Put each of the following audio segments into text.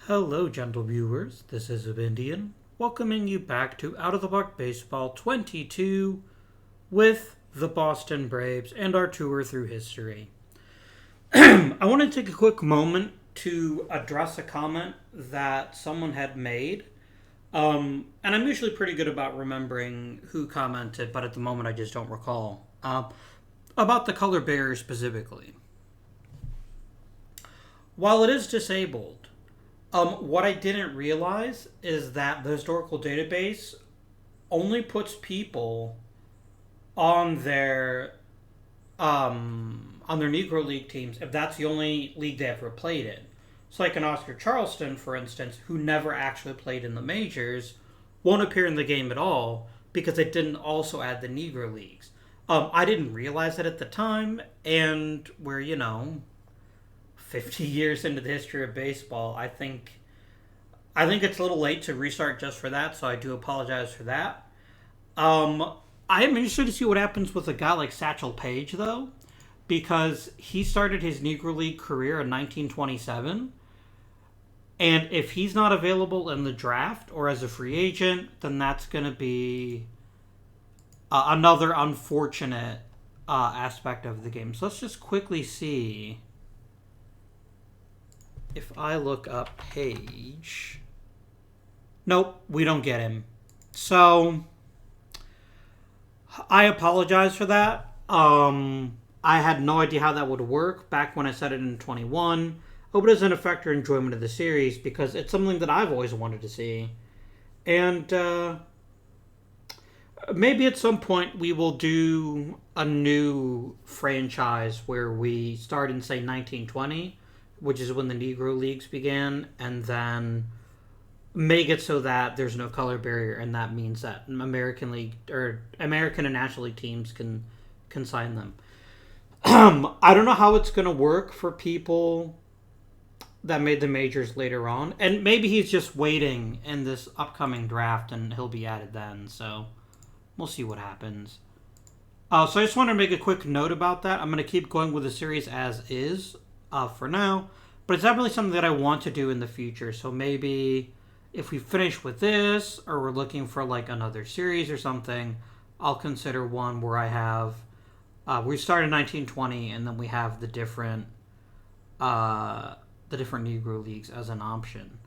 Hello, gentle viewers. This is Avindian, welcoming you back to Out of the Park Baseball 22 with the Boston Braves and our tour through history. I want to take a quick moment to address a comment that someone had made. And I'm usually pretty good about remembering who commented, but at the moment I just don't recall. About the color barrier specifically. While it is disabled, what I didn't realize is that the historical database only puts people on their Negro League teams if that's the only league they ever played in. So, like an Oscar Charleston, for instance, who never actually played in the majors, won't appear in the game at all because it didn't also add the Negro Leagues. I didn't realize it at the time, and we're 50 years into the history of baseball. I think it's a little late to restart just for that, so I do apologize for that. I am interested to see what happens with a guy like Satchel Paige, though, because he started his Negro League career in 1927. And if he's not available in the draft or as a free agent, then that's going to be another unfortunate aspect of the game. So let's just quickly see if I look up Page. Nope, we don't get him. So I apologize for that. I had no idea how that would work back when I said it in 21. Hope it doesn't affect your enjoyment of the series because it's something that I've always wanted to see. And maybe at some point we will do a new franchise where we start in, say, 1920, which is when the Negro Leagues began, and then make it so that there's no color barrier, and that means that American League or American and National League teams can sign them. I don't know how it's going to work for people that made the majors later on, and maybe he's just waiting in this upcoming draft, and he'll be added then. So we'll see what happens. So I just want to make a quick note about that. I'm going to keep going with the series as is for now, but it's definitely something that I want to do in the future. So maybe if we finish with this, or we're looking for like another series or something, I'll consider one where I have we start in 1920 and then we have the different Negro leagues as an option.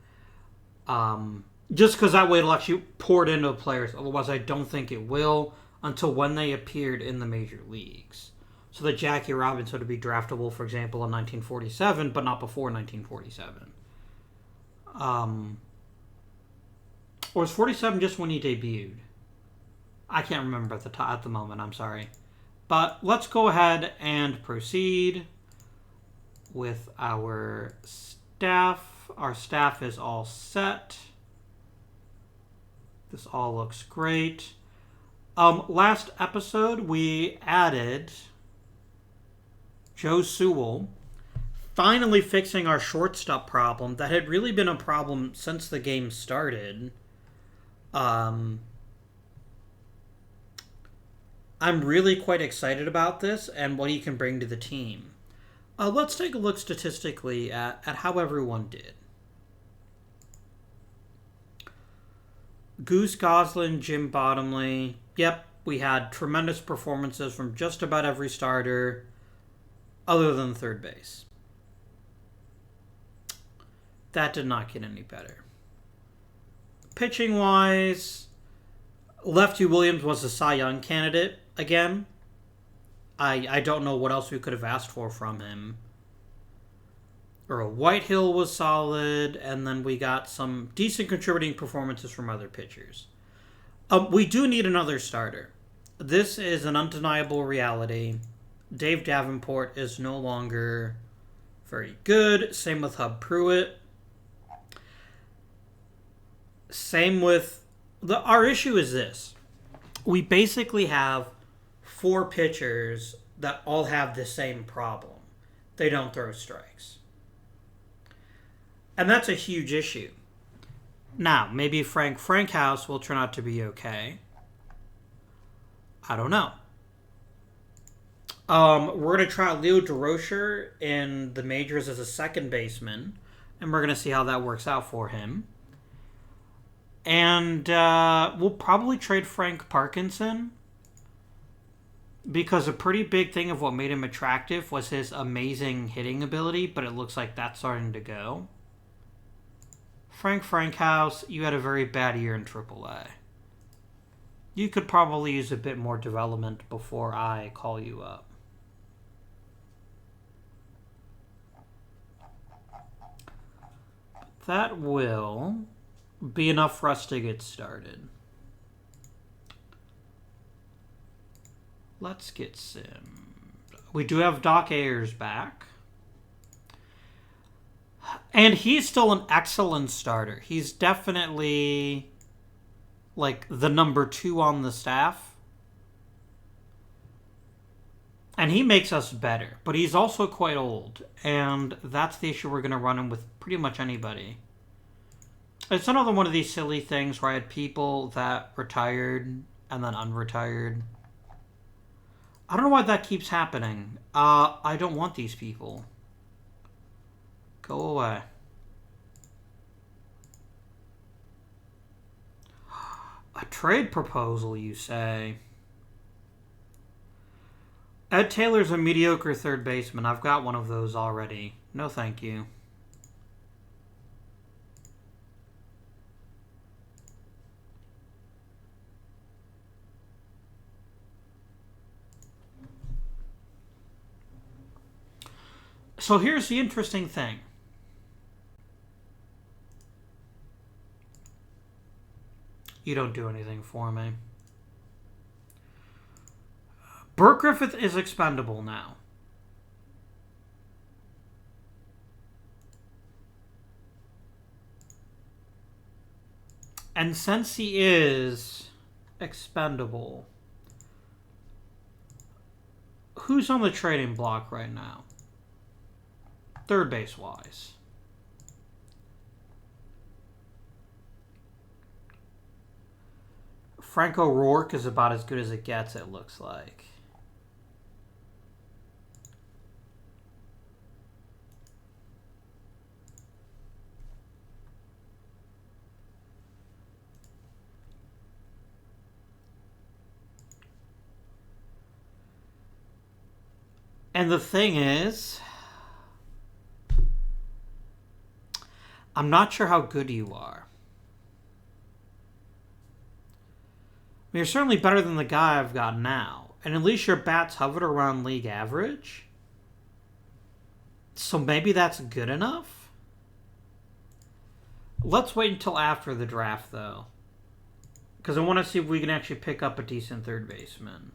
Just because that way it'll actually pour it into players. Otherwise, I don't think it will until when they appeared in the major leagues. So that Jackie Robinson would be draftable, for example, in 1947, but not before 1947. Or was 47 just when he debuted? I can't remember at the moment. I'm sorry. But let's go ahead and proceed with our staff. Our staff is all set. This all looks great. Last episode, we added Joe Sewell, finally fixing our shortstop problem that had really been a problem since the game started. I'm really quite excited about this and what he can bring to the team. Let's take a look statistically at how everyone did. Goose Goslin, Jim Bottomley. Yep, we had tremendous performances from just about every starter other than third base. That did not get any better. Pitching-wise, Lefty Williams was a Cy Young candidate again. I don't know what else we could have asked for from him. Earl Whitehill was solid, and then we got some decent contributing performances from other pitchers. We do need another starter. This is an undeniable reality. Dave Davenport is no longer very good. Same with Hub Pruitt. Same with our issue is this. We basically have 4 pitchers that all have the same problem. They don't throw strikes. And that's a huge issue. Now, maybe Frank Frankhouse will turn out to be okay. I don't know. We're going to try Leo Deroser in the majors as a second baseman. And we're going to see how that works out for him. And we'll probably trade Frank Parkinson, because a pretty big thing of what made him attractive was his amazing hitting ability, but it looks like that's starting to go. Frank Frankhouse, you had a very bad year in AAA. You could probably use a bit more development before I call you up. That will be enough for us to get started. Let's get Sim. We do have Doc Ayers back. And he's still an excellent starter. He's definitely like the number 2 on the staff. And he makes us better. But he's also quite old. And that's the issue we're going to run in with pretty much anybody. It's another one of these silly things where I had people that retired and then unretired. I don't know why that keeps happening. I don't want these people. Go away. A trade proposal, you say? Ed Taylor's a mediocre third baseman. I've got one of those already. No thank you. So here's the interesting thing. You don't do anything for me. Burt Griffith is expendable now. And since he is expendable, who's on the trading block right now? Third base wise. Frank O'Rourke is about as good as it gets, it looks like. And the thing is, I'm not sure how good you are. I mean, you're certainly better than the guy I've got now. And at least your bats hovered around league average. So maybe that's good enough? Let's wait until after the draft, though. Because I want to see if we can actually pick up a decent third baseman.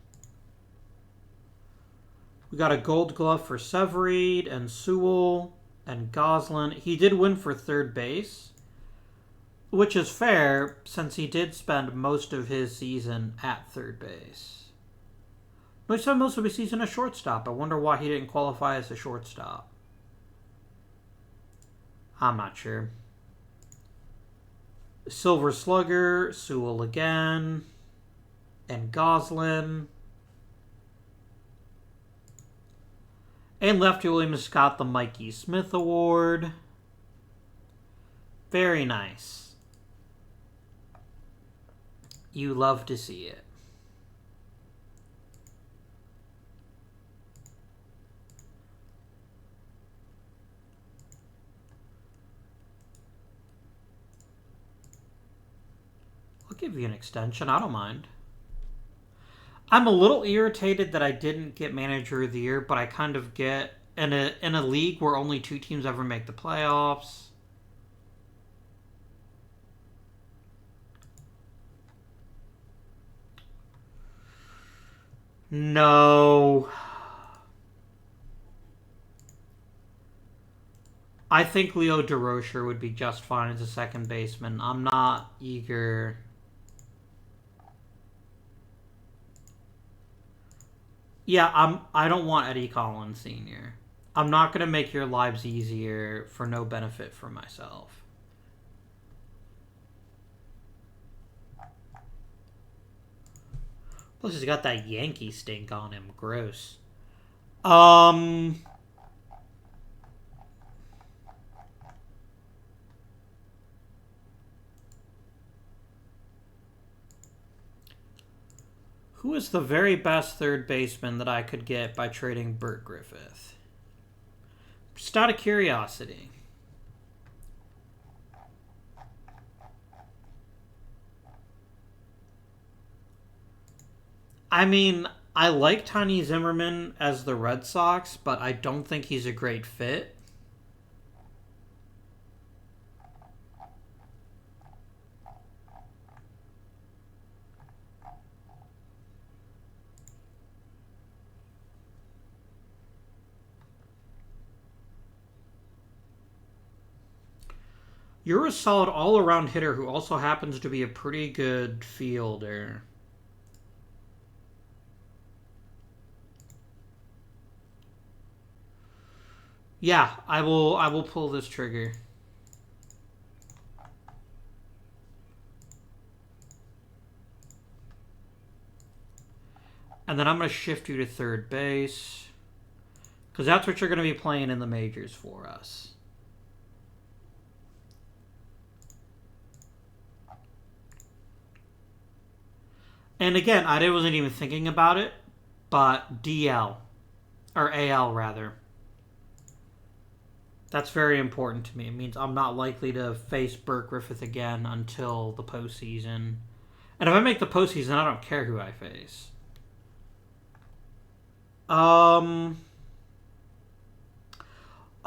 We got a gold glove for Severeid and Sewell and Goslin. He did win for third base, which is fair since he did spend most of his season at third base. But he spent most of his season as shortstop. I wonder why he didn't qualify as a shortstop. I'm not sure. Silver Slugger, Sewell again, and Goslin. And Lefty Williams got the Mikey Smith Award. Very nice. You love to see it. I'll give you an extension. I don't mind. I'm a little irritated that I didn't get Manager of the Year, but I kind of get in a league where only 2 teams ever make the playoffs. No. I think Leo Deroser would be just fine as a second baseman. I'm not eager. Yeah, I don't want Eddie Collins Sr. I'm not going to make your lives easier for no benefit for myself. Plus, he's got that Yankee stink on him. Gross. Who is the very best third baseman that I could get by trading Burt Griffith? Just out of curiosity. I mean, I like Tiny Zimmerman as the Red Sox, but I don't think he's a great fit. You're a solid all-around hitter who also happens to be a pretty good fielder. Yeah, I will pull this trigger. And then I'm going to shift you to third base. Because that's what you're going to be playing in the majors for us. And again, I wasn't even thinking about it, but DL. Or AL, rather. That's very important to me. It means I'm not likely to face Burt Griffith again until the postseason. And if I make the postseason, I don't care who I face. Home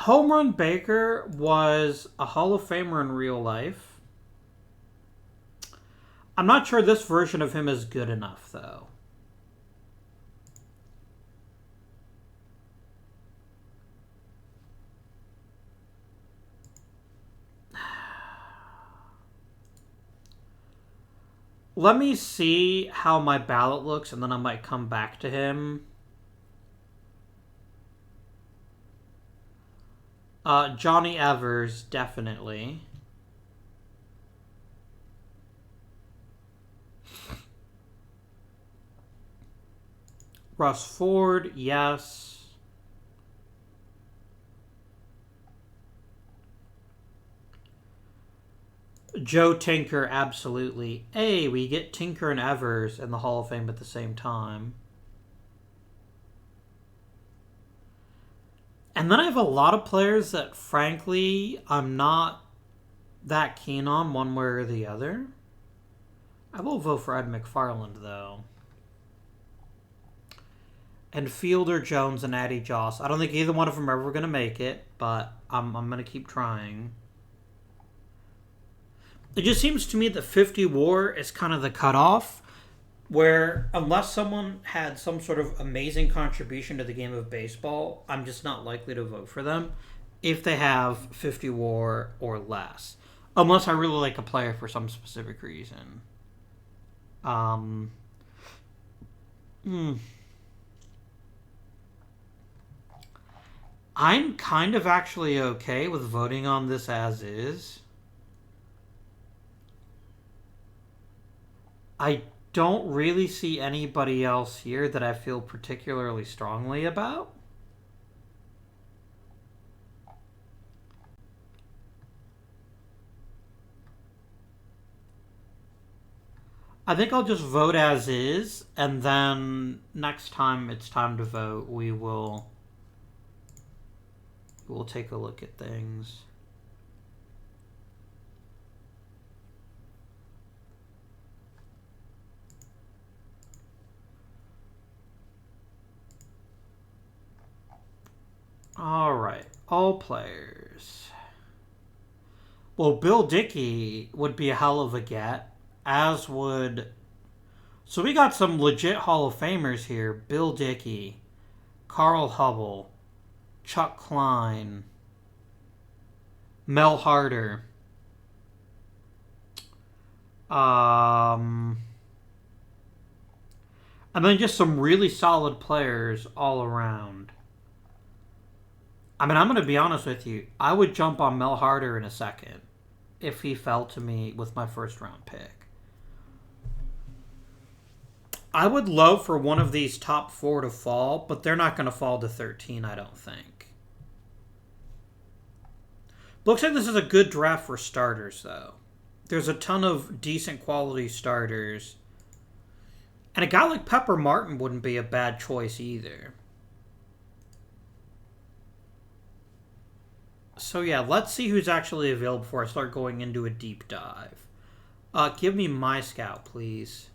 Run Baker was a Hall of Famer in real life. I'm not sure this version of him is good enough, though. Let me see how my ballot looks, and then I might come back to him. Johnny Evers, definitely. Russ Ford, yes. Joe Tinker, absolutely. Hey, we get Tinker and Evers in the Hall of Fame at the same time. And then I have a lot of players that, frankly, I'm not that keen on one way or the other. I will vote for Ed McFarland, though. And Fielder Jones and Addy Joss. I don't think either one of them are ever going to make it, but I'm going to keep trying. It just seems to me that 50 WAR is kind of the cutoff, where unless someone had some sort of amazing contribution to the game of baseball, I'm just not likely to vote for them if they have 50 WAR or less. Unless I really like a player for some specific reason. I'm kind of actually okay with voting on this as is. I don't really see anybody else here that I feel particularly strongly about. I think I'll just vote as is, and then next time it's time to vote, we'll take a look at things. All right, all players. Well, Bill Dickey would be a hell of a get, as would... So we got some legit Hall of Famers here. Bill Dickey, Carl Hubble, Chuck Klein, Mel Harder. And then just some really solid players all around. I mean, I'm going to be honest with you. I would jump on Mel Harder in a second if he fell to me with my first round pick. I would love for one of these top 4 to fall, but they're not going to fall to 13, I don't think. Looks like this is a good draft for starters, though. There's a ton of decent quality starters. And a guy like Pepper Martin wouldn't be a bad choice either. So yeah, let's see who's actually available before I start going into a deep dive. Give me my scout, please.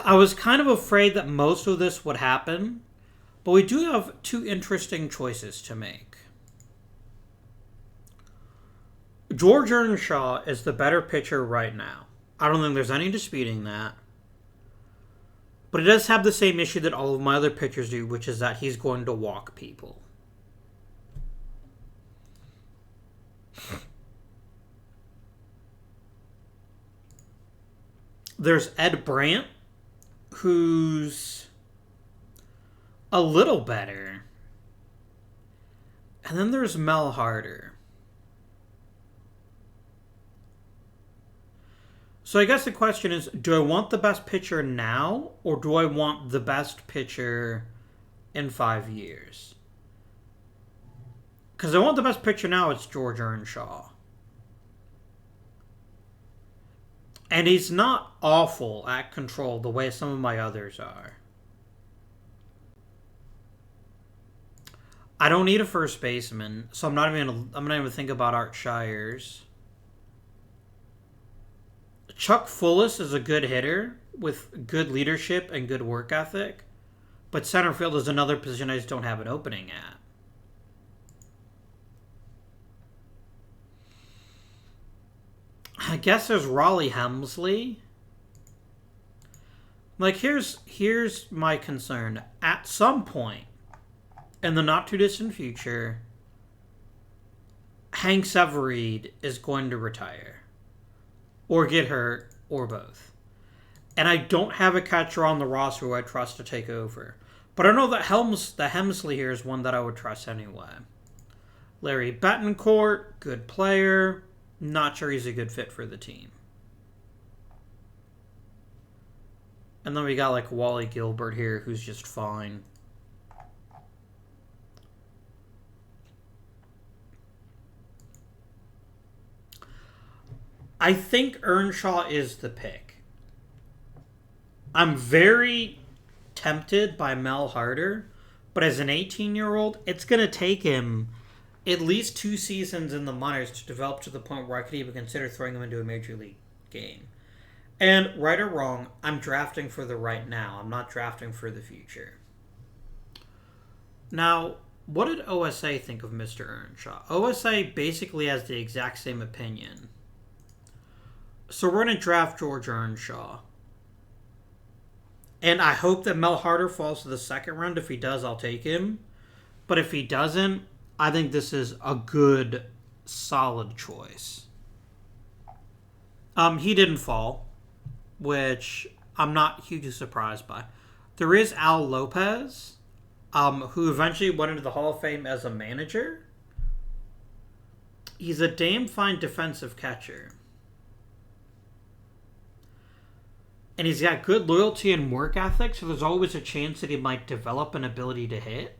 I was kind of afraid that most of this would happen, but we do have two interesting choices to make. George Earnshaw is the better pitcher right now. I don't think there's any disputing that. But he does have the same issue that all of my other pitchers do, which is that he's going to walk people. There's Ed Brandt, who's a little better. And then there's Mel Harder. So I guess the question is, do I want the best pitcher now, or do I want the best pitcher in 5 years? Because I want the best pitcher now, it's George Earnshaw. And he's not awful at control the way some of my others are. I don't need a first baseman, so I'm not even think about Art Shires. Chuck Fullis is a good hitter with good leadership and good work ethic, but center field is another position I just don't have an opening at. I guess there's Raleigh Hemsley. Like, here's my concern. At some point in the not too distant future, Hank Severeid is going to retire. Or get hurt, or both. And I don't have a catcher on the roster who I trust to take over. But I know that Hemsley here is one that I would trust anyway. Larry Betancourt, good player. Not sure he's a good fit for the team. And then we got like Wally Gilbert here, who's just fine. I think Earnshaw is the pick. I'm very tempted by Mel Harder, but as an 18-year-old, it's going to take him at least 2 seasons in the minors to develop to the point where I could even consider throwing him into a major league game. And right or wrong, I'm drafting for the right now. I'm not drafting for the future. Now, what did OSA think of Mr. Earnshaw? OSA basically has the exact same opinion. So we're going to draft George Earnshaw. And I hope that Mel Harder falls to the second round. If he does, I'll take him. But if he doesn't, I think this is a good, solid choice. He didn't fall, which I'm not hugely surprised by. There is Al Lopez, who eventually went into the Hall of Fame as a manager. He's a damn fine defensive catcher. And he's got good loyalty and work ethic, so there's always a chance that he might develop an ability to hit.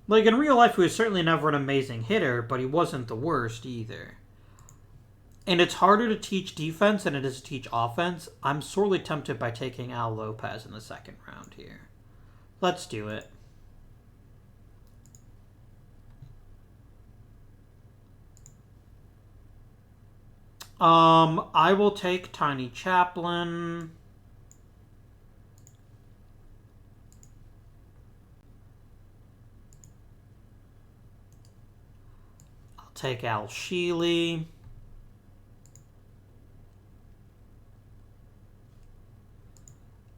Like, in real life, he was certainly never an amazing hitter, but he wasn't the worst either. And it's harder to teach defense than it is to teach offense. I'm sorely tempted by taking Al Lopez in the second round here. Let's do it. I will take Tiny Chaplin. I'll take Al Sheely.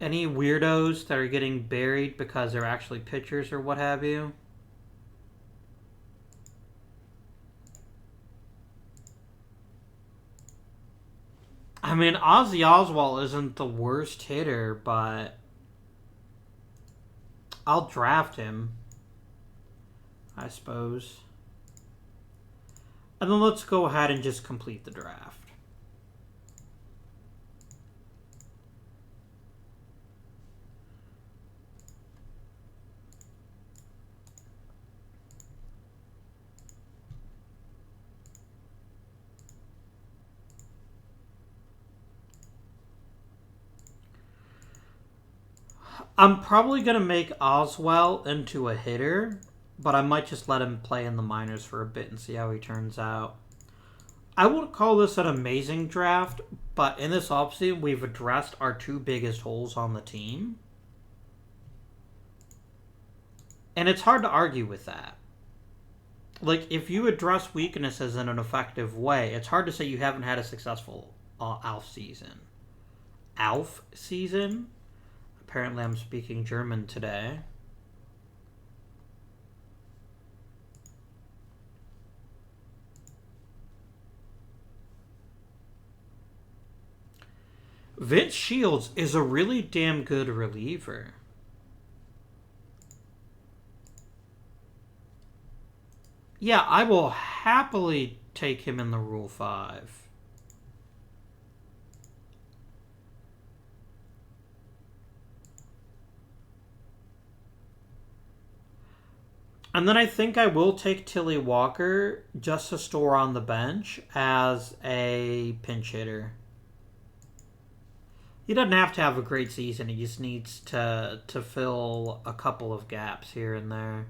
Any weirdos that are getting buried because they're actually pitchers or what have you? I mean, Ozzy Oswald isn't the worst hitter, but I'll draft him, I suppose. And then let's go ahead and just complete the draft. I'm probably going to make Oswell into a hitter, but I might just let him play in the minors for a bit and see how he turns out. I wouldn't call this an amazing draft, but in this offseason, we've addressed our two biggest holes on the team. And it's hard to argue with that. Like, if you address weaknesses in an effective way, it's hard to say you haven't had a successful ALF season. ALF season? Apparently I'm speaking German today. Vince Shields is a really damn good reliever. Yeah, I will happily take him in the Rule 5. And then I think I will take Tilly Walker just to store on the bench as a pinch hitter. He doesn't have to have a great season. He just needs to fill a couple of gaps here and there.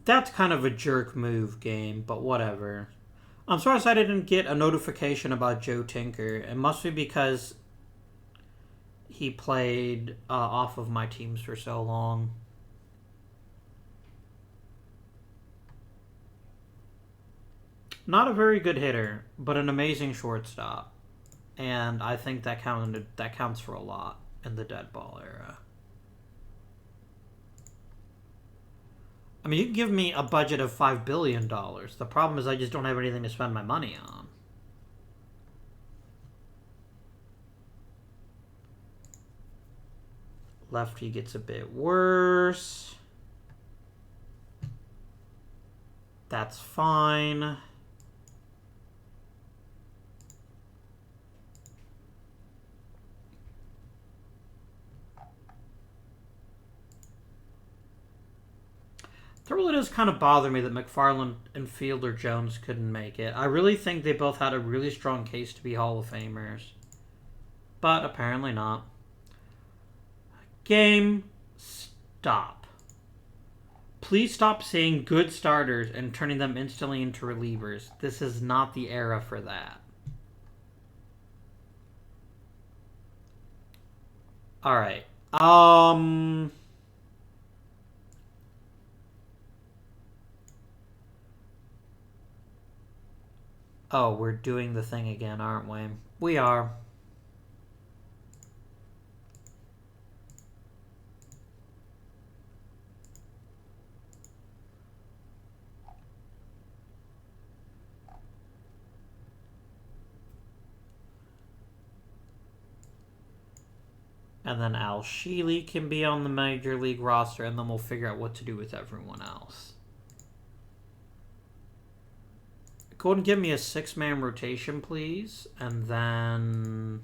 That's kind of a jerk move game, but whatever. I'm surprised I didn't get a notification about Joe Tinker. It must be because he played off of my teams for so long. Not a very good hitter, but an amazing shortstop. And I think that counts for a lot in the dead ball era. I mean, you can give me a budget of $5 billion. The problem is I just don't have anything to spend my money on. Lefty gets a bit worse. That's fine. It really does kind of bother me that McFarland and Fielder Jones couldn't make it. I really think they both had a really strong case to be Hall of Famers. But apparently not. Game, stop. Please stop saying good starters and turning them instantly into relievers. This is not the era for that. Alright. Oh, we're doing the thing again, aren't we? We are. And then Al Sheely can be on the Major League roster, and then we'll figure out what to do with everyone else. Go ahead and give me a 6-man rotation, please. And then...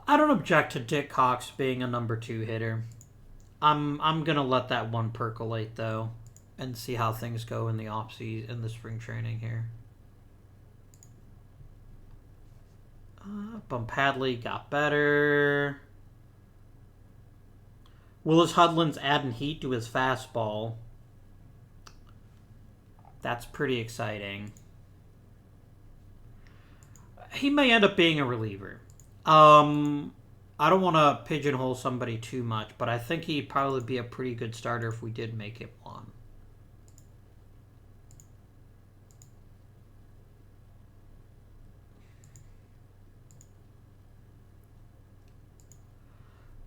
I don't object to Dick Cox being a number 2 hitter. I'm gonna let that one percolate though, and see how things go in the offseason, in the spring training here. Bump Hadley got better. Willis Hudlin's adding heat to his fastball. That's pretty exciting. He may end up being a reliever. I don't want to pigeonhole somebody too much, but I think he'd probably be a pretty good starter if we did make it one.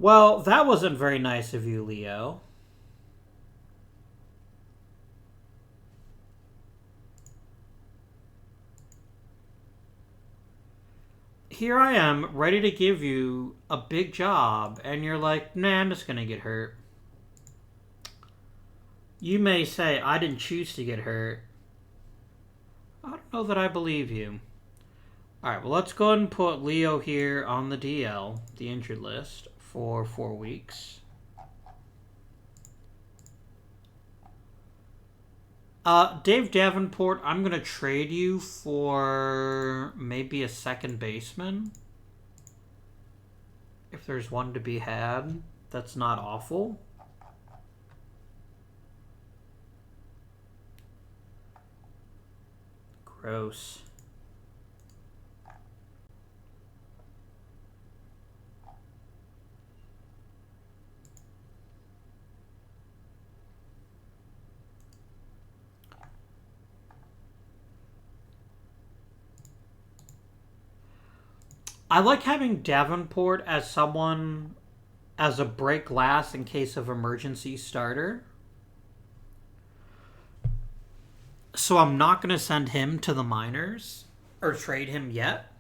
Well, that wasn't very nice of you, Leo. Here I am, ready to give you a big job, and you're like, nah, I'm just gonna get hurt. You may say, I didn't choose to get hurt. I don't know that I believe you. Alright, well, let's go ahead and put Leo here on the DL, the injured list, for 4 weeks. Dave Davenport, I'm going to trade you for maybe a second baseman. If there's one to be had, that's not awful. Gross. I like having Davenport as someone as a break glass in case of emergency starter. So I'm not going to send him to the minors or trade him yet.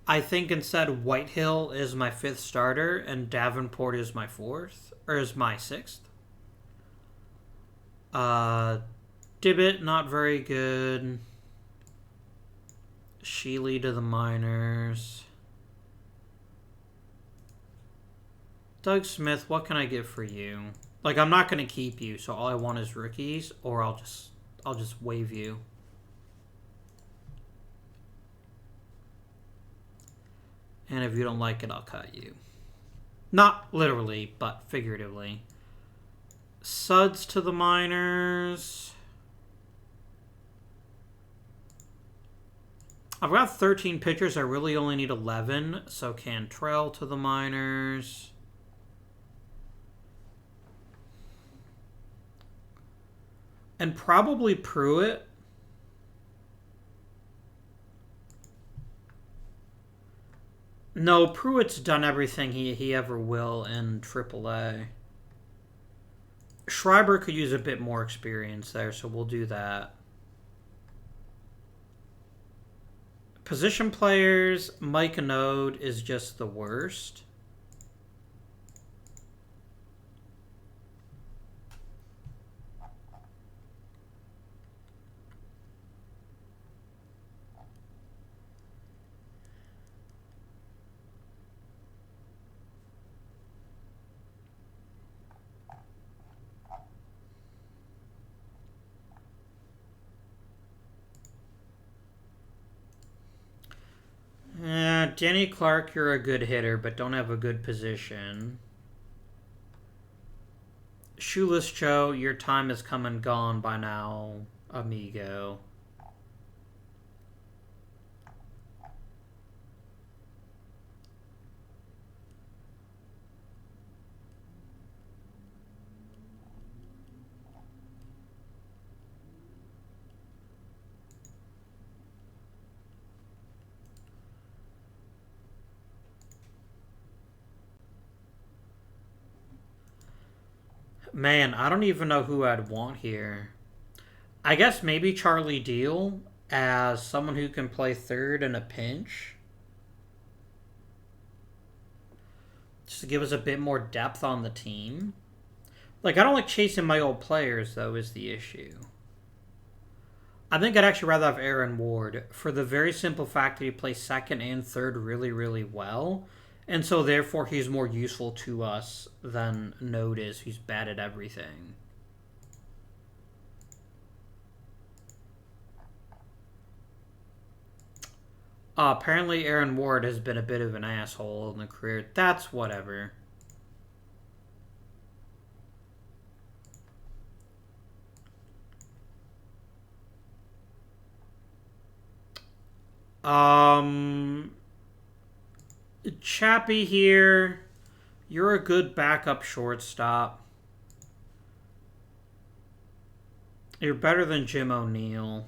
I think instead Whitehill is my 5th starter and Davenport is my 4th, or is my 6th. Dibbit, not very good. Sheely to the minors. Doug Smith, what can I get for you? Like, I'm not going to keep you, so all I want is rookies, or I'll just waive you. And if you don't like it, I'll cut you. Not literally, but figuratively. Suds to the minors. I've got 13 pitchers. I really only need 11. So Cantrell to the minors. And probably Pruitt. No, Pruitt's done everything he ever will in AAA. Schreiber could use a bit more experience there, so we'll do that. Position players, Mike Anode is just the worst. Danny Clark, you're a good hitter, but don't have a good position. Shoeless Joe, your time has come and gone by now, amigo. Man, I don't even know who I'd want here. I guess maybe Charlie Deal as someone who can play third in a pinch. Just to give us a bit more depth on the team. Like, I don't like chasing my old players, though, is the issue. I think I'd actually rather have Aaron Ward for the very simple fact that he plays second and third really, really well. And so, therefore, he's more useful to us than Node is, who's bad at everything. Apparently, Aaron Ward has been a bit of an asshole in the career. That's whatever. Chappie here. You're a good backup shortstop. You're better than Jim O'Neill.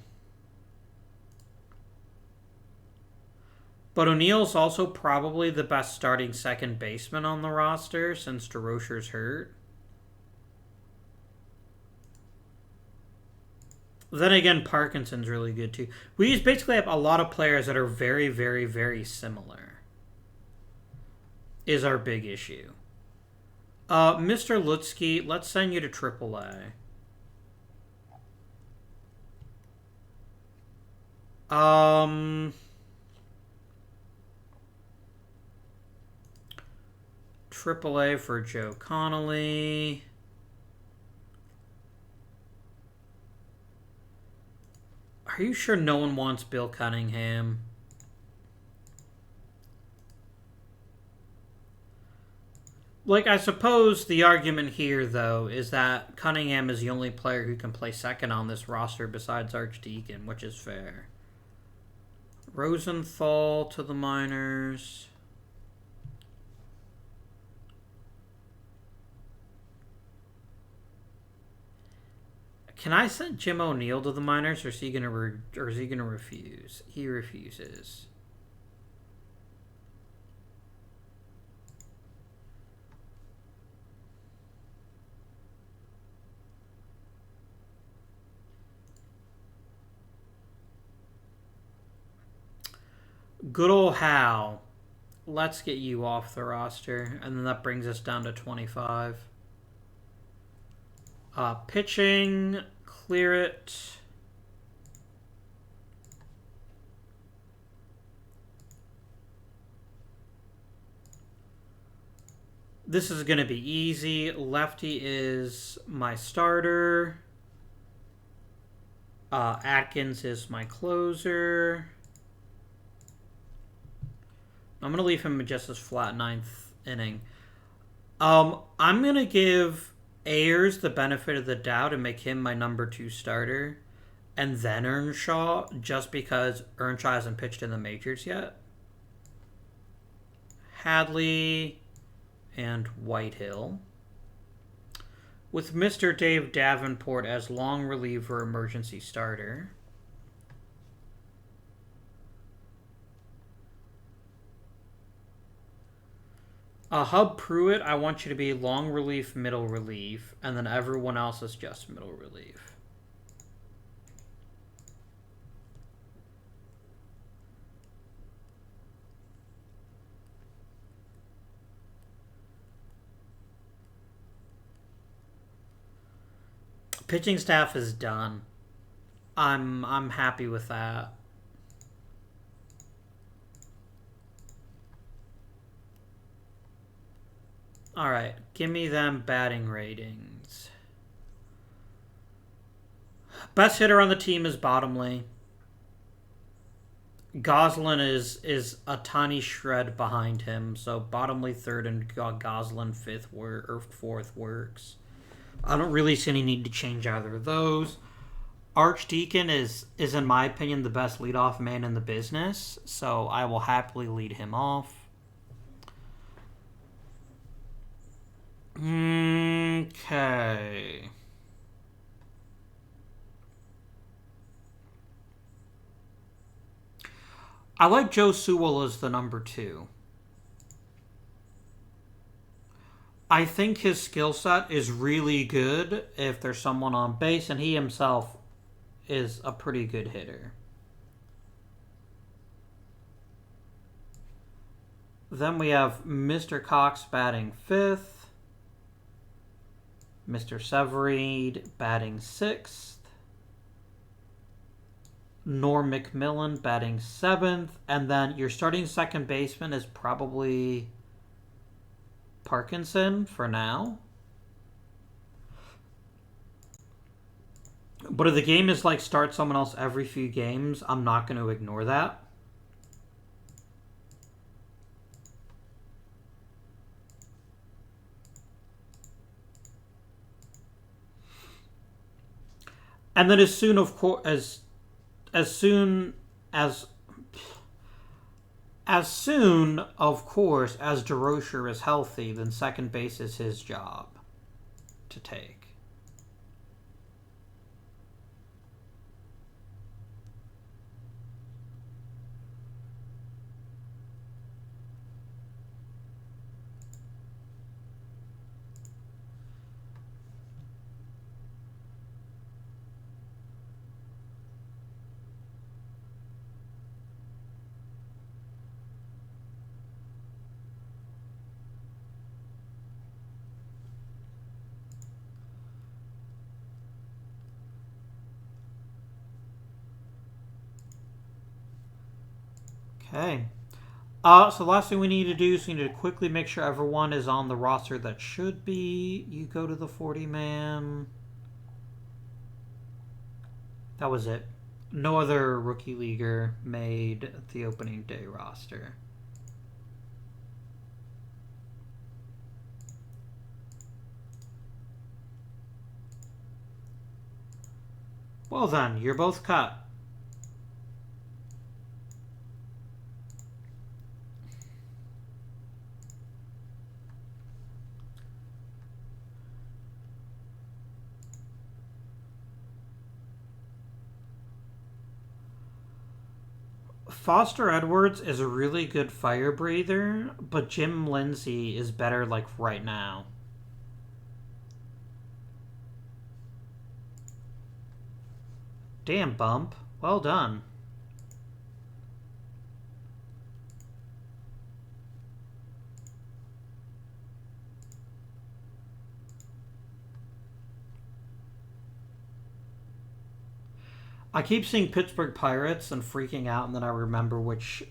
But O'Neill's also probably the best starting second baseman on the roster since Deroser's hurt. Then again, Parkinson's really good too. We just basically have a lot of players that are very, very, very similar. Is our big issue. Mr. Lutsky, let's send you to AAA. AAA for Joe Connolly. Are you sure no one wants Bill Cunningham? Like, I suppose the argument here, though, is that Cunningham is the only player who can play second on this roster besides Archdeacon, which is fair. Rosenthal to the minors. Can I send Jim O'Neill to the minors, or is he gonna refuse? He refuses. Good old Hal. Let's get you off the roster, and then that brings us down to 25. Pitching, clear it. This is going to be easy. Lefty is my starter. Atkins is my closer. I'm going to leave him just as flat ninth inning. I'm going to give Ayers the benefit of the doubt and make him my number 2 starter. And then Earnshaw, just because Earnshaw hasn't pitched in the majors yet. Hadley and Whitehill. With Mr. Dave Davenport as long reliever emergency starter. Hub Pruitt, I want you to be long relief, middle relief, and then everyone else is just middle relief. Pitching staff is done. I'm happy with that. Alright, give me them batting ratings. Best hitter on the team is Bottomley. Goslin is a tiny shred behind him, so Bottomley third and Goslin fourth works. I don't really see any need to change either of those. Archdeacon is in my opinion the best leadoff man in the business, so I will happily lead him off. Okay. I like Joe Sewell as the number 2. I think his skill set is really good if there's someone on base, and he himself is a pretty good hitter. Then we have Mr. Cox batting 5th. Mr. Severeid batting 6th. Norm McMillan batting 7th. And then your starting second baseman is probably Parkinson for now. But if the game is like start someone else every few games, I'm not going to ignore that. And then as soon, of course, as soon, of course, as Deroser is healthy, then second base is his job to take. Okay. So the last thing we need to do is we need to quickly make sure everyone is on the roster that should be. You go to the 40-man. That was it. No other rookie leaguer made the opening day roster. Well then, you're both cut. Foster Edwards is a really good fire breather, but Jim Lindsay is better like right now. Damn, Bump. Well done. I keep seeing Pittsburgh Pirates and freaking out, and then I remember which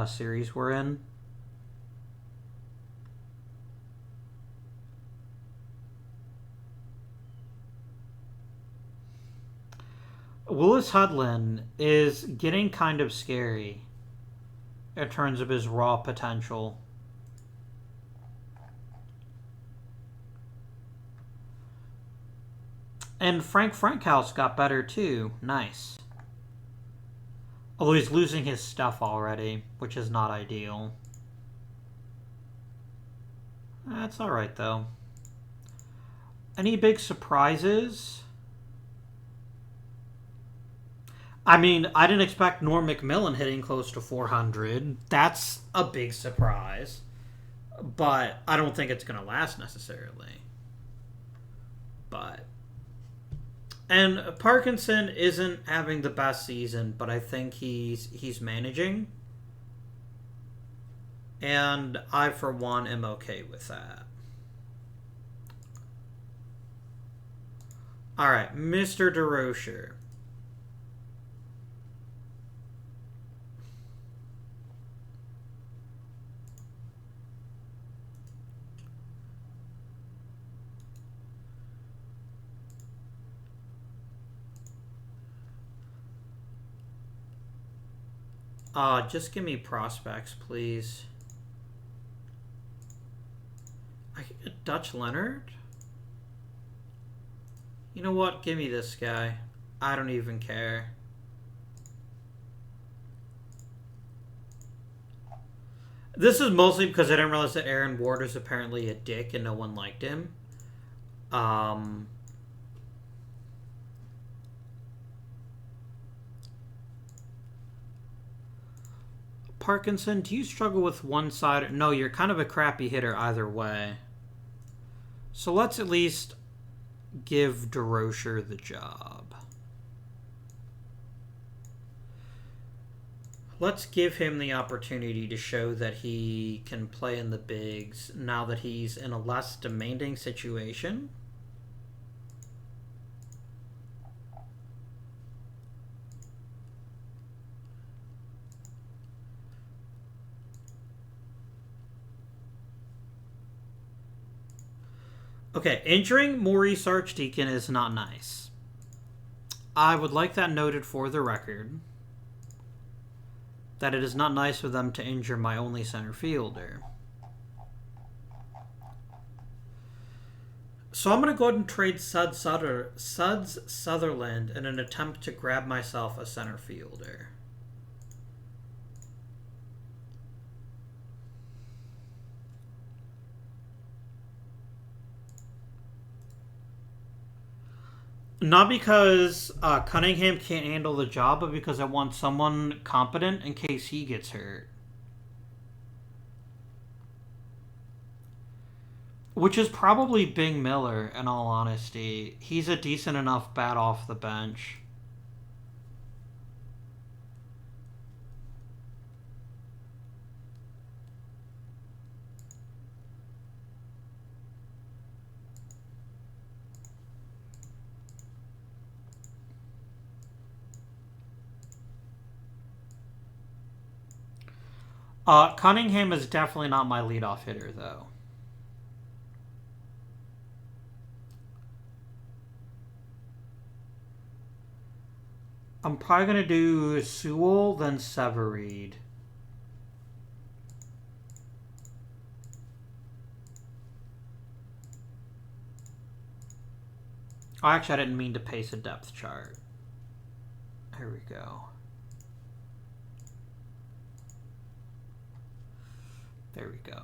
series we're in. Willis Hudlin is getting kind of scary in terms of his raw potential. And Frank Frankhouse got better too. Nice. Although he's losing his stuff already, which is not ideal. That's alright though. Any big surprises? I mean, I didn't expect Norm McMillan hitting close to 400. That's a big surprise. But I don't think it's going to last necessarily. But... And Parkinson isn't having the best season, but I think he's managing. And I, for one, am okay with that. Alright, Mr. Deroser. Just give me prospects, please. I can get Dutch Leonard? You know what? Give me this guy. I don't even care. This is mostly because I didn't realize that Aaron Ward is apparently a dick and no one liked him. Parkinson, do you struggle with one side? No, you're kind of a crappy hitter either way. So let's at least give Deroser the job. Let's give him the opportunity to show that he can play in the bigs now that he's in a less demanding situation. Okay, injuring Maurice Archdeacon is not nice. I would like that noted for the record. That it is not nice for them to injure my only center fielder. So I'm going to go ahead and trade Suds Sutherland in an attempt to grab myself a center fielder. Not because Cunningham can't handle the job, but because I want someone competent in case he gets hurt. Which is probably Bing Miller, in all honesty. He's a decent enough bat off the bench. Cunningham is definitely not my leadoff hitter, though. I'm probably going to do Sewell, then Severeid. Oh, actually, I didn't mean to paste a depth chart. Here we go. There we go.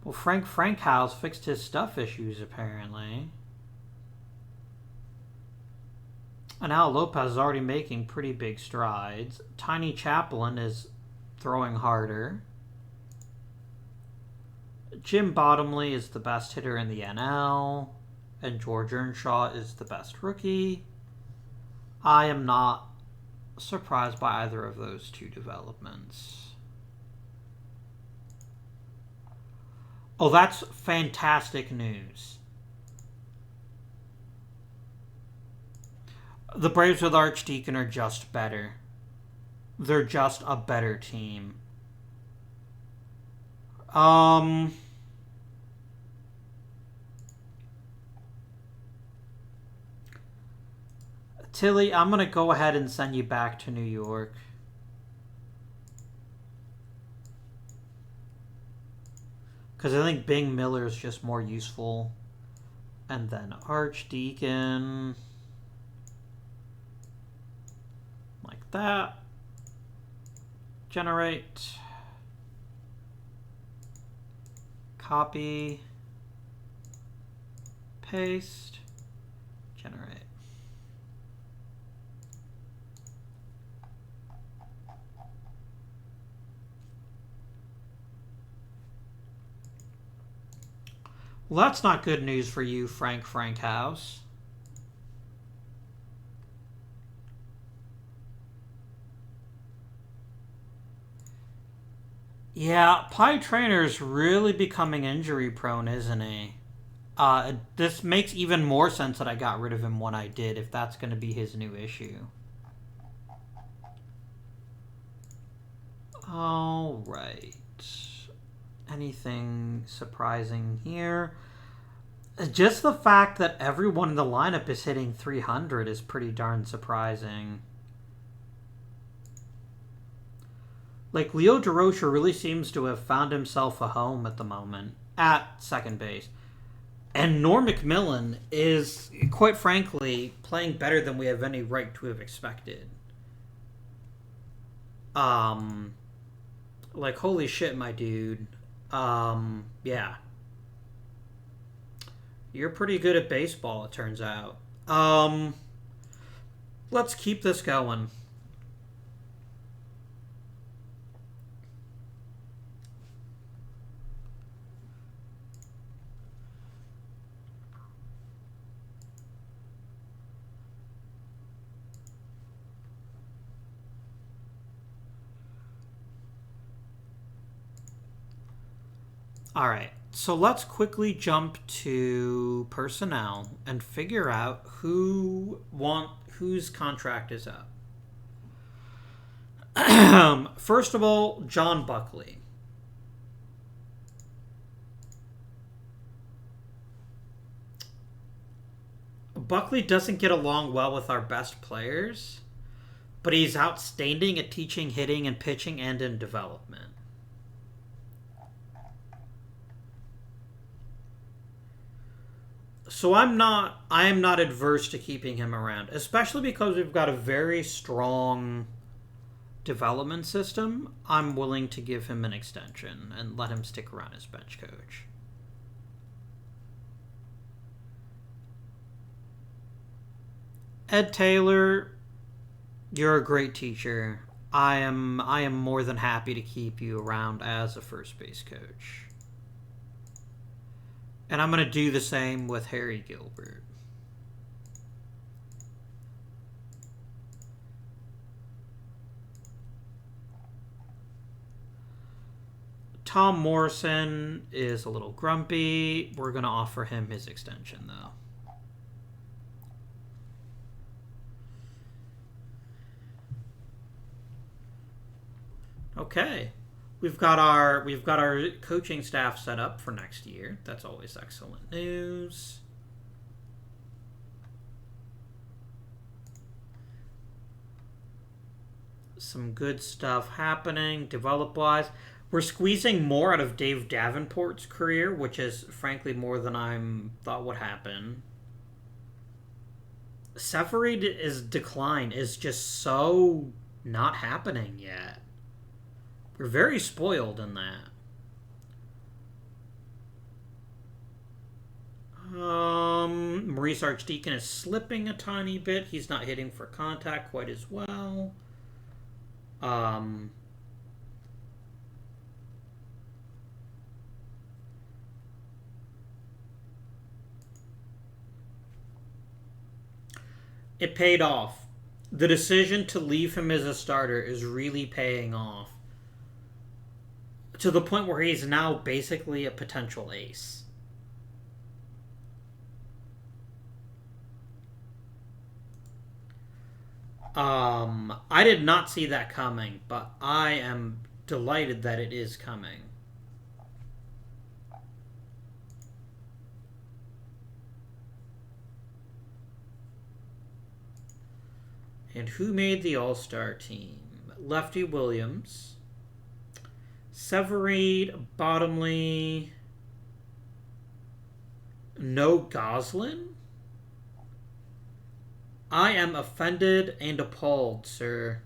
Well, Frank Frankhouse fixed his stuff issues, apparently. And now Lopez is already making pretty big strides. Tiny Chaplin is throwing harder. Jim Bottomley is the best hitter in the NL. And George Earnshaw is the best rookie. I am not surprised by either of those two developments. Oh, that's fantastic news. The Braves with Archdeacon are just better. They're just a better team. Tilly, I'm going to go ahead and send you back to New York. Because I think Bing Miller is just more useful. And then Archdeacon. Like that. Generate. Copy. Paste. Generate. Well, that's not good news for you, Frank Frankhouse. Yeah, Pie Trainer's really becoming injury prone, isn't he? This makes even more sense that I got rid of him when I did, if that's going to be his new issue. Alright. Anything surprising here? Just the fact that everyone in the lineup is hitting 300 is pretty darn surprising. Like, Leo Deroser really seems to have found himself a home at the moment at second base. And Norm McMillan is, quite frankly, playing better than we have any right to have expected. Like, holy shit, my dude. Yeah. You're pretty good at baseball, it turns out. Let's keep this going. All right, so let's quickly jump to personnel and figure out whose contract is up. First of all, John Buckley. Buckley doesn't get along well with our best players, but he's outstanding at teaching hitting and pitching and in development. So I am not adverse to keeping him around, especially because we've got a very strong development system, I'm willing to give him an extension and let him stick around as bench coach. Ed Taylor, you're a great teacher. I am more than happy to keep you around as a first base coach. And I'm going to do the same with Harry Gilbert. Tom Morrison is a little grumpy. We're going to offer him his extension, though. Okay. We've got our coaching staff set up for next year. That's always excellent news. Some good stuff happening develop-wise. We're squeezing more out of Dave Davenport's career, which is frankly more than I thought would happen. Severeid's decline is just so not happening yet. We're very spoiled in that. Maurice Archdeacon is slipping a tiny bit. He's not hitting for contact quite as well. It paid off. The decision to leave him as a starter is really paying off. To the point where he's now basically a potential ace. I did not see that coming, but I am delighted that it is coming. And who made the All-Star team? Lefty Williams, Severeid, Bottomley, no Goslin? I am offended and appalled, sir.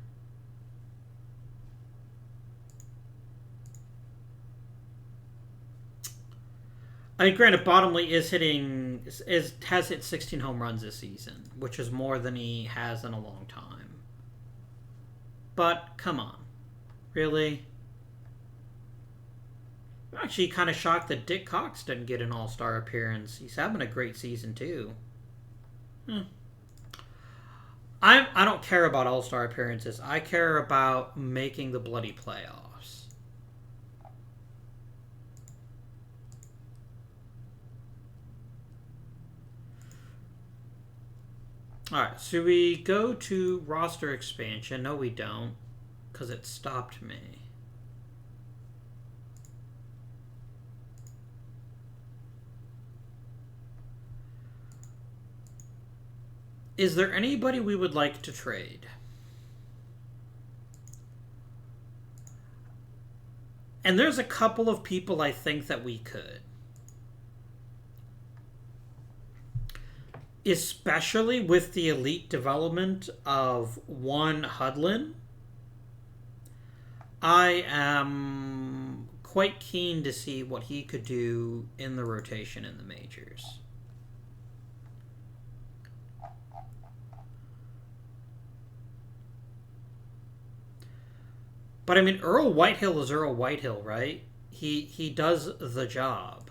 I mean, granted, Bottomley has hit 16 home runs this season, which is more than he has in a long time. But, come on. Really? I'm actually kind of shocked that Dick Cox didn't get an all-star appearance. He's having a great season, too. I don't care about all-star appearances. I care about making the bloody playoffs. Alright, so we go to roster expansion. No, we don't, because it stopped me. Is there anybody we would like to trade? And there's a couple of people I think that we could. Especially with the elite development of one Hudlin. I am quite keen to see what he could do in the rotation in the majors. But I mean, Earl Whitehill is Earl Whitehill, right? He does the job.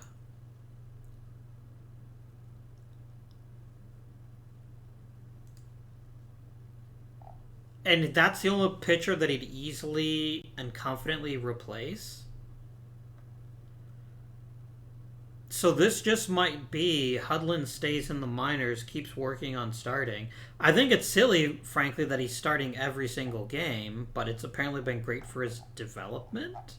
And that's the only pitcher that he'd easily and confidently replace. So this just might be Hudlin stays in the minors, keeps working on starting. I think it's silly, frankly, that he's starting every single game, but it's apparently been great for his development.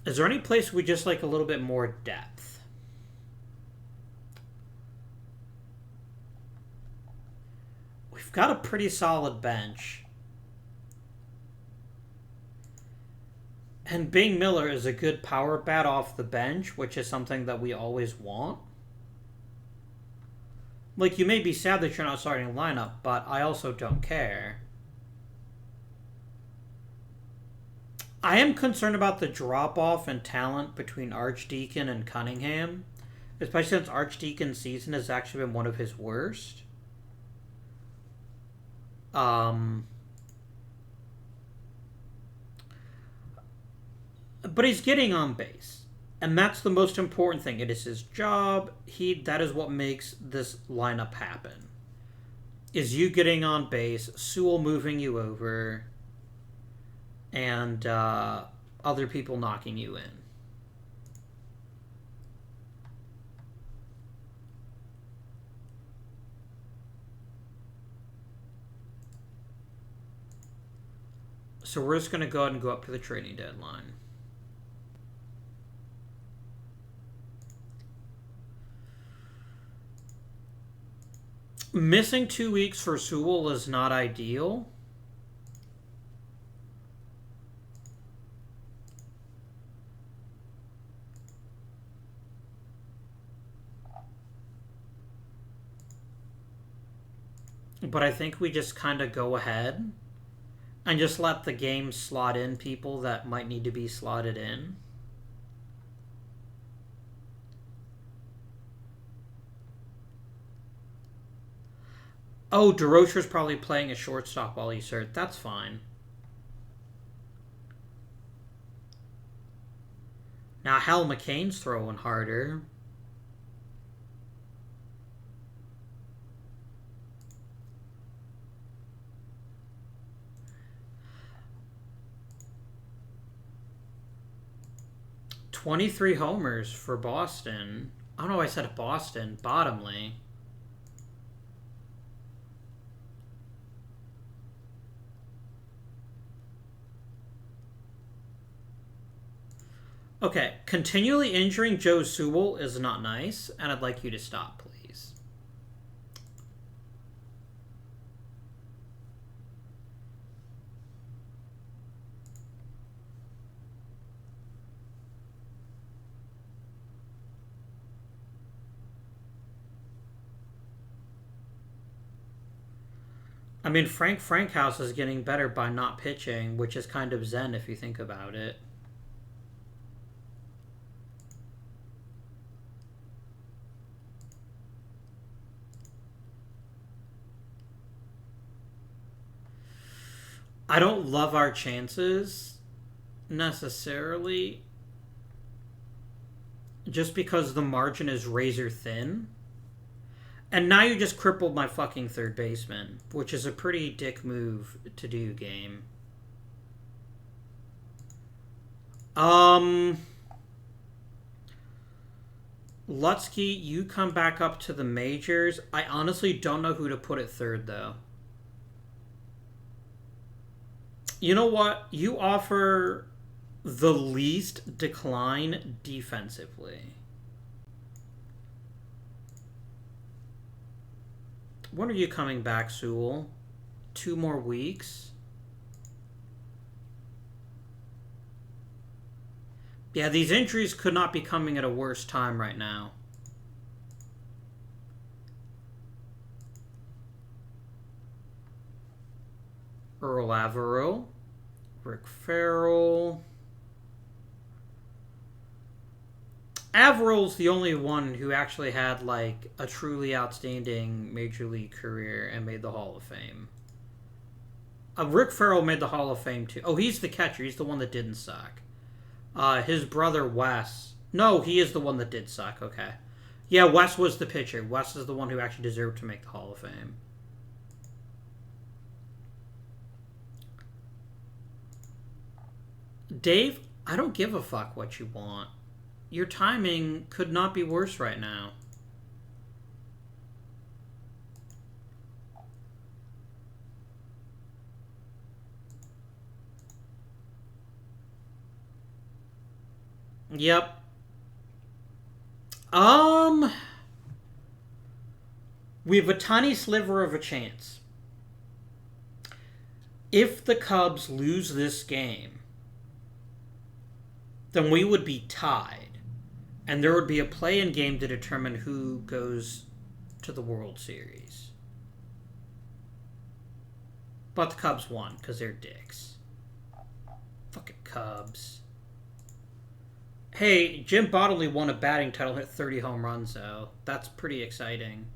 Is there any place we just like a little bit more depth? We've got a pretty solid bench. And Bing Miller is a good power bat off the bench, which is something that we always want. Like, you may be sad that you're not starting a lineup, but I also don't care. I am concerned about the drop-off in talent between Archdeacon and Cunningham, especially since Archdeacon's season has actually been one of his worst. But he's getting on base, and that's the most important thing. It is his job. That is what makes this lineup happen. Is you getting on base, Sewell moving you over, and other people knocking you in. So we're just going to go ahead and go up to the trading deadline. Missing 2 weeks for Sewell is not ideal. But I think we just kind of go ahead and just let the game slot in people that might need to be slotted in. Oh, Deroser's probably playing a shortstop while he's hurt. That's fine. Now, Hal McCain's throwing harder. "23 homers for Boston." I don't know why I said Boston. Bottomley. Okay, continually injuring Joe Sewell is not nice, and I'd like you to stop, please. I mean, Frank Frankhouse is getting better by not pitching, which is kind of zen if you think about it. I don't love our chances necessarily, just because the margin is razor thin. And now you just crippled my fucking third baseman, which is a pretty dick move to do, game. Lutsky, you come back up to the majors. I honestly don't know who to put at third, though. You know what? You offer the least decline defensively. When are you coming back, Sewell? 2 more weeks? Yeah, these injuries could not be coming at a worse time right now. Earl Averill, Rick Farrell. Averill's the only one who actually had like a truly outstanding major league career and made the Hall of Fame. Rick Farrell made the Hall of Fame too. Oh, he's the catcher. He's the one that didn't suck. His brother Wes. No, he is the one that did suck. Okay. Yeah, Wes was the pitcher. Wes is the one who actually deserved to make the Hall of Fame. Dave, I don't give a fuck what you want. Your timing could not be worse right now. Yep. We have a tiny sliver of a chance. If the Cubs lose this game, then we would be tied. And there would be a play-in game to determine who goes to the World Series. But the Cubs won because they're dicks. Fucking Cubs. Hey, Jim Bottomley won a batting title, hit 30 home runs, though. That's pretty exciting.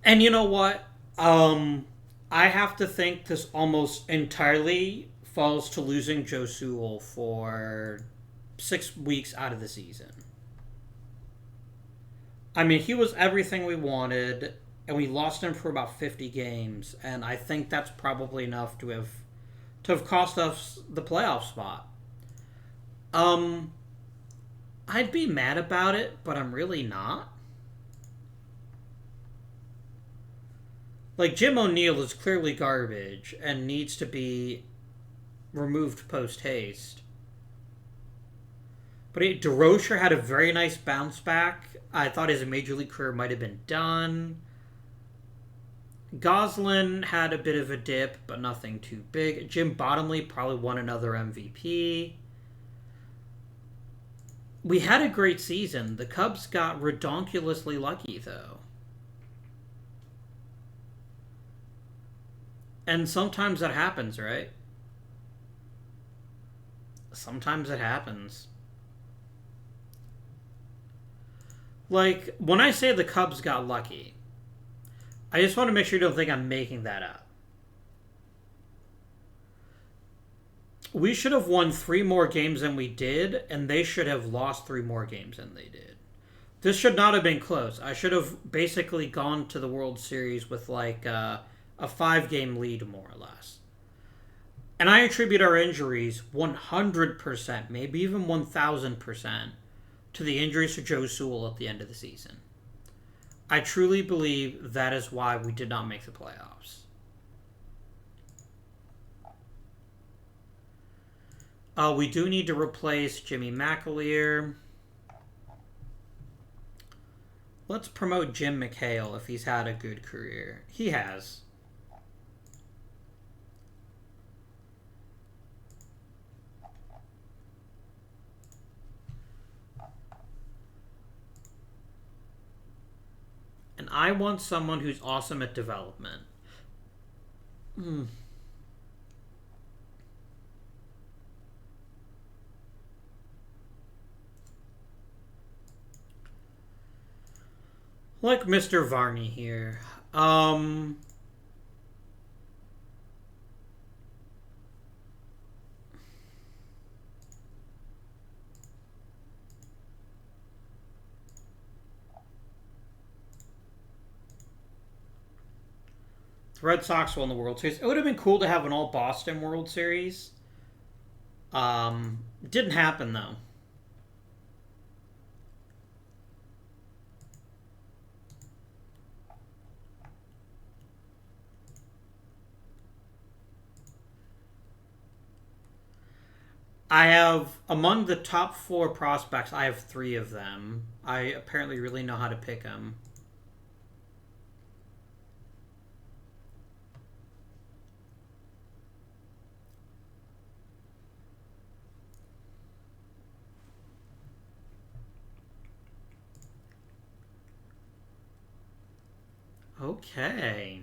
And you know what? I have to think this almost entirely falls to losing Joe Sewell for 6 weeks out of the season. I mean, he was everything we wanted, and we lost him for about 50 games, and I think that's probably enough to have cost us the playoff spot. I'd be mad about it, but I'm really not. Like, Jim O'Neill is clearly garbage and needs to be removed post-haste. But Deroser had a very nice bounce back. I thought his major league career might have been done. Goslin had a bit of a dip, but nothing too big. Jim Bottomley probably won another MVP. We had a great season. The Cubs got redonkulously lucky, though. And sometimes that happens, right? Sometimes it happens. Like, when I say the Cubs got lucky, I just want to make sure you don't think I'm making that up. We should have won 3 more games than we did, and they should have lost 3 more games than they did. This should not have been close. I should have basically gone to the World Series with like a 5-game lead, more or less. And I attribute our injuries 100%, maybe even 1,000%, to the injuries to Joe Sewell at the end of the season. I truly believe that is why we did not make the playoffs. We do need to replace Jimmy McAleer. Let's promote Jim McHale if he's had a good career. He has. And I want someone who's awesome at development. Like Mr. Varney here. The Red Sox won the World Series. It would have been cool to have an all-Boston World Series. Didn't happen, though. I have, among the top 4 prospects, I have 3 of them. I apparently really know how to pick them. Okay.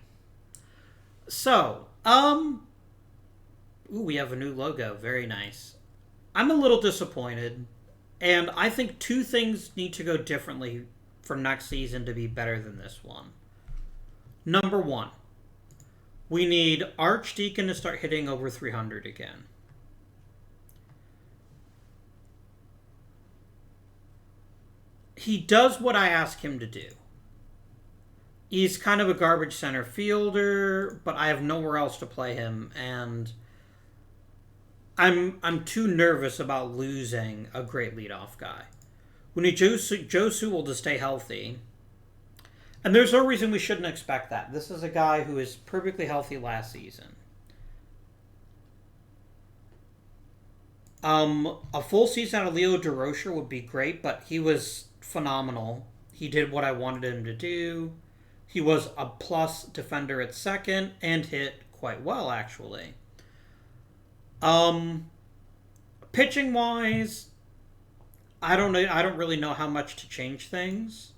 So, ooh, we have a new logo. Very nice. I'm a little disappointed, and I think 2 things need to go differently for next season to be better than this one. Number 1, we need Archdeacon to start hitting over 300 again. He does what I ask him to do. He's kind of a garbage center fielder, but I have nowhere else to play him, and I'm too nervous about losing a great leadoff guy. We need Joe Sewell to stay healthy, and there's no reason we shouldn't expect that. This is a guy who is perfectly healthy last season. A full season out of Leo Deroser would be great, but he was phenomenal. He did what I wanted him to do. He was a plus defender at second and hit quite well, actually. Pitching wise, I don't really know how much to change things.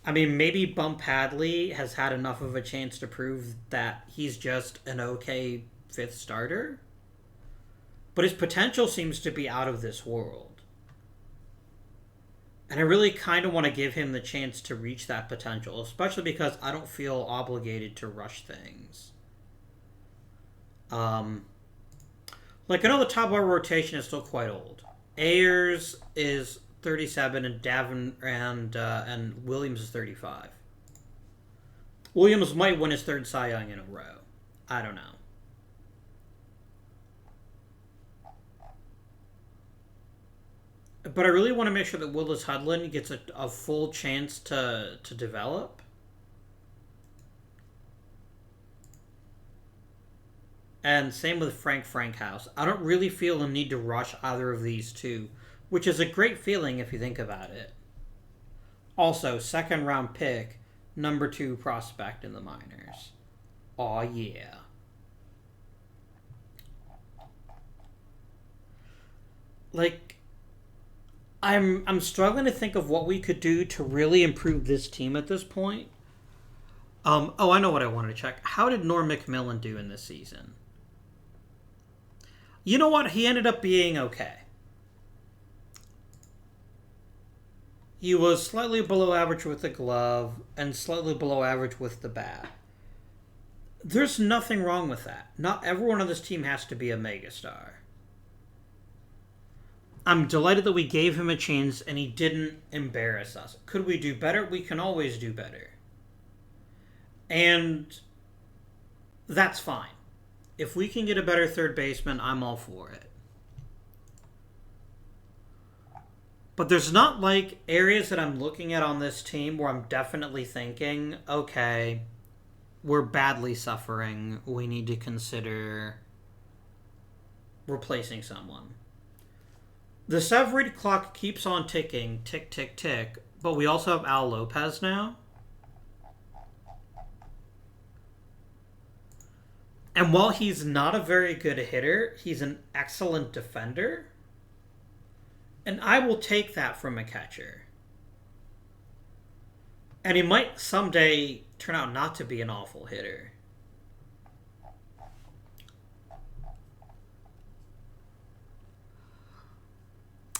I mean, maybe Bump Hadley has had enough of a chance to prove that he's just an okay fifth starter. But his potential seems to be out of this world. And I really kind of want to give him the chance to reach that potential, especially because I don't feel obligated to rush things. Like, I know the top of our rotation is still quite old. Ayers is 37 and and Williams is 35. Williams might win his third Cy Young in a row. I don't know. But I really want to make sure that Willis Hudlin gets a full chance to develop. And same with Frank Frankhouse. I don't really feel the need to rush either of these two, which is a great feeling if you think about it. Also, second round pick, number 2 prospect in the minors. Aw, yeah. Like, I'm struggling to think of what we could do to really improve this team at this point. Oh, I know what I wanted to check. How did Norm McMillan do in this season? You know what? He ended up being okay. He was slightly below average with the glove and slightly below average with the bat. There's nothing wrong with that. Not everyone on this team has to be a megastar. I'm delighted that we gave him a chance and he didn't embarrass us. Could we do better? We can always do better. And that's fine. If we can get a better third baseman, I'm all for it. But there's not like areas that I'm looking at on this team where I'm definitely thinking, okay, we're badly suffering. We need to consider replacing someone. The Severide clock keeps on ticking, tick, tick, tick, but we also have Al Lopez now. And while he's not a very good hitter, he's an excellent defender. And I will take that from a catcher. And he might someday turn out not to be an awful hitter.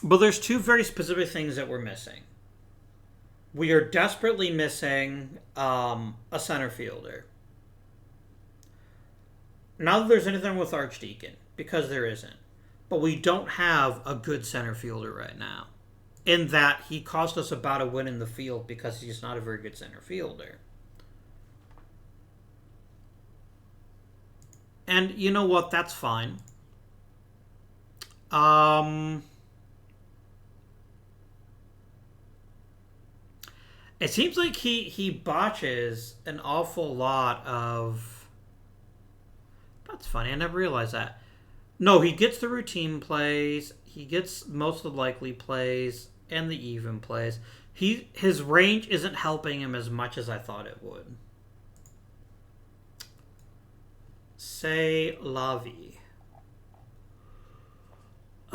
But there's two very specific things that we're missing. We are desperately missing a center fielder. Not that there's anything with Archdeacon, because there isn't. But we don't have a good center fielder right now. In that he cost us about a win in the field because he's not a very good center fielder. And you know what? That's fine. It seems like he botches an awful lot of... That's funny. I never realized that. No, he gets the routine plays. He gets most of the likely plays and the even plays. His range isn't helping him as much as I thought it would. C'est la vie.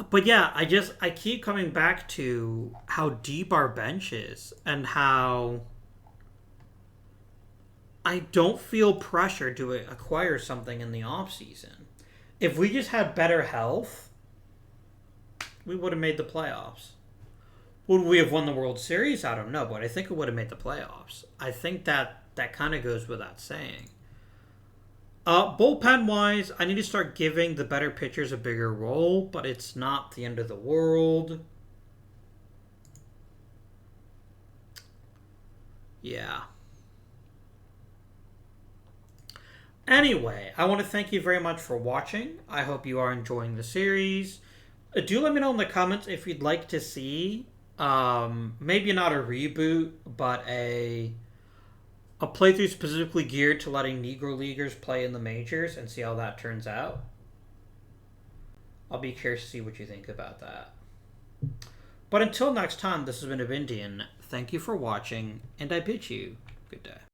But yeah, I keep coming back to how deep our bench is and how I don't feel pressure to acquire something in the offseason. If we just had better health, we would have made the playoffs. Would we have won the World Series? I don't know, but I think it would have made the playoffs. I think that kind of goes without saying. Bullpen-wise, I need to start giving the better pitchers a bigger role, but it's not the end of the world. Yeah. Anyway, I want to thank you very much for watching. I hope you are enjoying the series. Do let me know in the comments if you'd like to see, maybe not a reboot, but a playthrough specifically geared to letting Negro Leaguers play in the majors and see how that turns out. I'll be curious to see what you think about that. But until next time, this has been Indian. Thank you for watching, and I bid you good day.